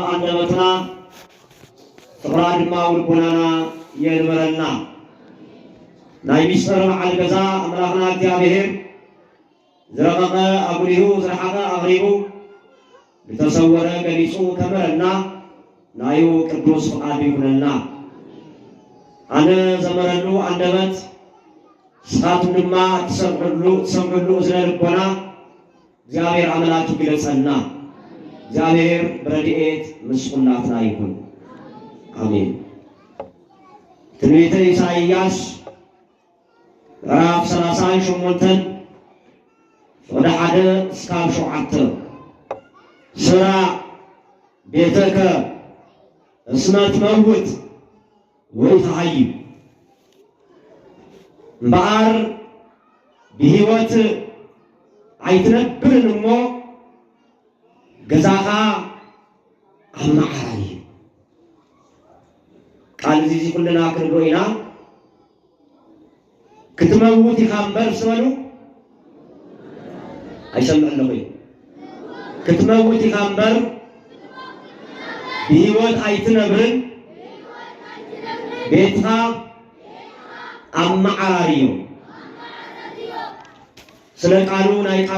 አንደበትና ፍቅራ ድማ ውልቦናና የንበረና ናይ ሚስጥር በዓል ገዛ አምላኽና እግዚአብሔር ዝረቐቐ አጉሊሁ ዝረሓቐ አቕሪቡ ዝተሰወረ ገሊጹ ተምረና ናዩ ቅዱስ ፈቃዱ ይሁነና። አነ ዘመረሉ አንደበት ስኻትኩም ድማ ትሰምዑሉ እዝነ ልቦና እግዚአብሔር አምላክ ይግለጸና። እግዚአብሔር በረድኤት ምስቁላትና ይሁን አሜን። ትንቢተ ኢሳይያስ ምዕራፍ 38 ወደ 1 እስከ 7 ስራ ቤተከ እስመ ትመውት ወይትሐይ እምበኣር ብሂወት አይትነብርን እሞ ገዛኻ ኣብ መዓራ እዩ። ቃል እዚ ኩልና ክንብሎ ኢና ክትመውት ኢኻ እምበር ስበሉ አይሰምዕ ኣለኹ ክትመውት ኢኻ እምበር ብሂወት አይትነብርን ቤትኻ ኣብ መዓራር እዩ። ስለ ቃሉ ናይ ቃል